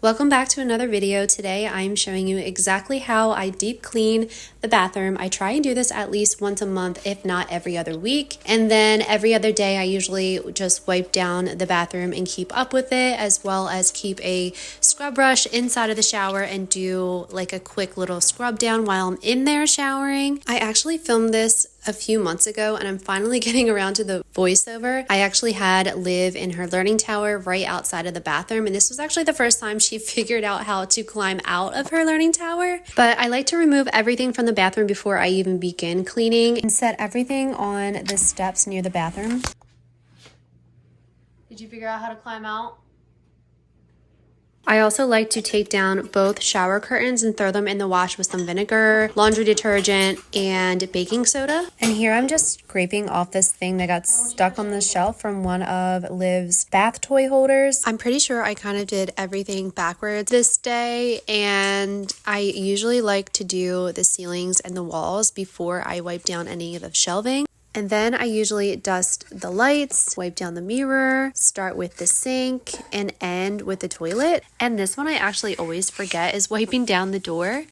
Welcome back to another video. Today I'm showing you exactly how I deep clean the bathroom. I try and do this at least once a month, if not every other week. And then every other day I usually just wipe down the bathroom and keep up with it, as well as keep a scrub brush inside of the shower and do like a quick little scrub down while I'm in there showering. I actually filmed this a few months ago and I'm finally getting around to the voiceover. I actually had Liv in her learning tower right outside of the bathroom, and this was actually the first time she figured out how to climb out of her learning tower. But I like to remove everything from the bathroom before I even begin cleaning and set everything on the steps near the bathroom. Did you figure out how to climb out? I also like to take down both shower curtains and throw them in the wash with some vinegar, laundry detergent, and baking soda. And here I'm just scraping off this thing that got stuck on the shelf from one of Liv's bath toy holders. I'm pretty sure I kind of did everything backwards this day, and I usually like to do the ceilings and the walls before I wipe down any of the shelving. And then I usually dust the lights, wipe down the mirror, start with the sink, and end with the toilet. And this one I actually always forget is wiping down the door.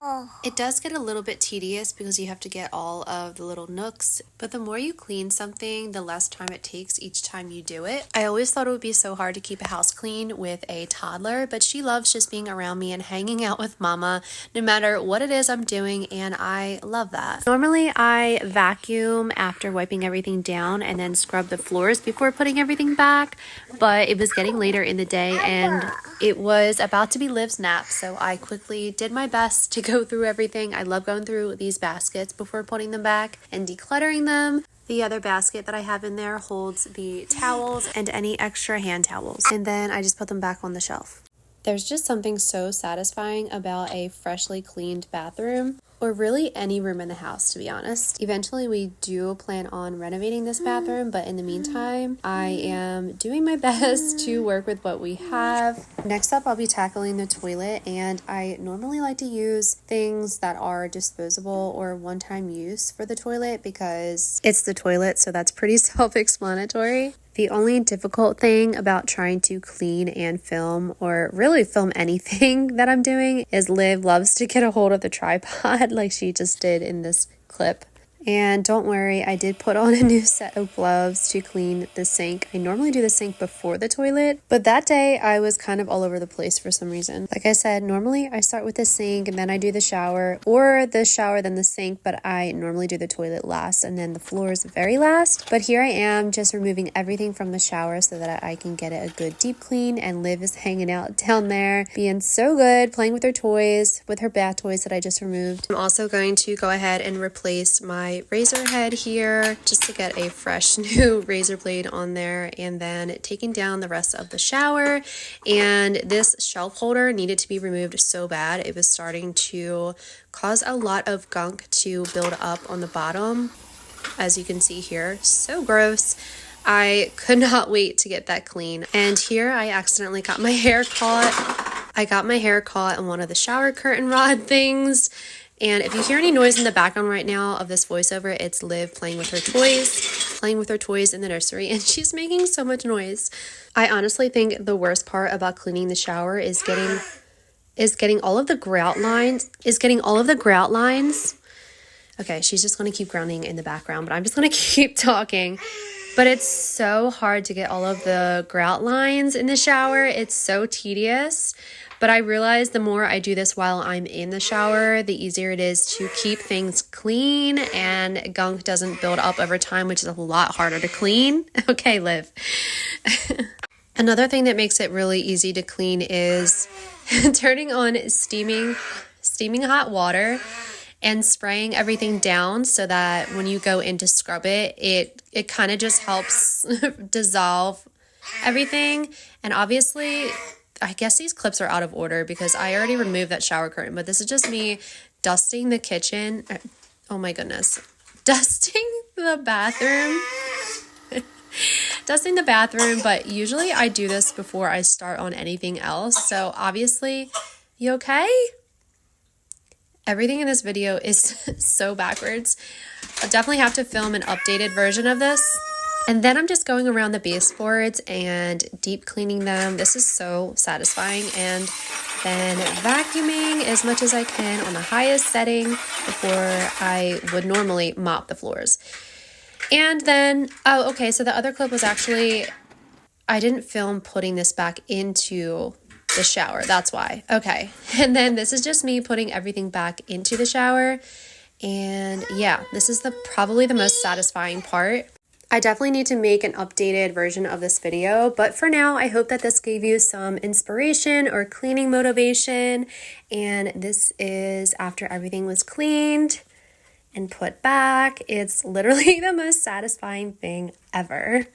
It does get a little bit tedious because you have to get all of the little nooks, but the more you clean something, the less time it takes each time you do it. I always thought it would be so hard to keep a house clean with a toddler, but she loves just being around me and hanging out with mama no matter what it is I'm doing, and I love that. Normally I vacuum after wiping everything down and then scrub the floors before putting everything back, but it was getting later in the day and it was about to be Liv's nap, so I quickly did my best to go through everything. I love going through these baskets before putting them back and decluttering them. The other basket that I have in there holds the towels and any extra hand towels, and then I just put them back on the shelf. There's just something so satisfying about a freshly cleaned bathroom, or really any room in the house, to be honest. Eventually we do plan on renovating this bathroom, but in the meantime I am doing my best to work with what we have. Next up I'll be tackling the toilet, and I normally like to use things that are disposable or one-time use for the toilet because it's the toilet, so that's pretty self-explanatory. The only difficult thing about trying to clean and film, or really film anything that I'm doing, is Liv loves to get a hold of the tripod like she just did in this clip. And don't worry, I did put on a new set of gloves to clean the sink. I normally do the sink before the toilet, but that day I was kind of all over the place for some reason. Like I said, normally I start with the sink and then I do the shower, or the shower then the sink, but I normally do the toilet last and then the floors very last. But here I am just removing everything from the shower so that I can get it a good deep clean, and Liv is hanging out down there being so good, playing with her toys, with her bath toys that I just removed. I'm also going to go ahead and replace my razor head here just to get a fresh new razor blade on there, and then taking down the rest of the shower. And this shelf holder needed to be removed so bad. It was starting to cause a lot of gunk to build up on the bottom, as you can see here. So gross. I could not wait to get that clean. And here I accidentally got my hair caught. I got my hair caught on one of the shower curtain rod things. And if you hear any noise in the background right now of this voiceover, it's Liv playing with her toys in the nursery, and she's making so much noise. I honestly think the worst part about cleaning the shower is getting all of the grout lines. Okay, she's just going to keep grounding in the background, but I'm just going to keep talking. But it's so hard to get all of the grout lines in the shower. It's so tedious. But I realize the more I do this while I'm in the shower, the easier it is to keep things clean and gunk doesn't build up over time, which is a lot harder to clean. Okay, Liv. Another thing that makes it really easy to clean is turning on steaming hot water and spraying everything down so that when you go in to scrub it, it kind of just helps dissolve everything. And obviously, I guess these clips are out of order because I already removed that shower curtain, but this is just me dusting the kitchen. Oh my goodness. Dusting the bathroom. Dusting the bathroom, but usually I do this before I start on anything else. So obviously, you okay? Everything in this video is so backwards. I'll definitely have to film an updated version of this. And then I'm just going around the baseboards and deep cleaning them. This is so satisfying. And then vacuuming as much as I can on the highest setting before I would normally mop the floors. And then, oh, okay, so the other clip was actually, I didn't film putting this back into the shower. That's why. Okay. And then this is just me putting everything back into the shower. And yeah, this is probably the most satisfying part. I definitely need to make an updated version of this video, but for now, I hope that this gave you some inspiration or cleaning motivation. And this is after everything was cleaned and put back. It's literally the most satisfying thing ever.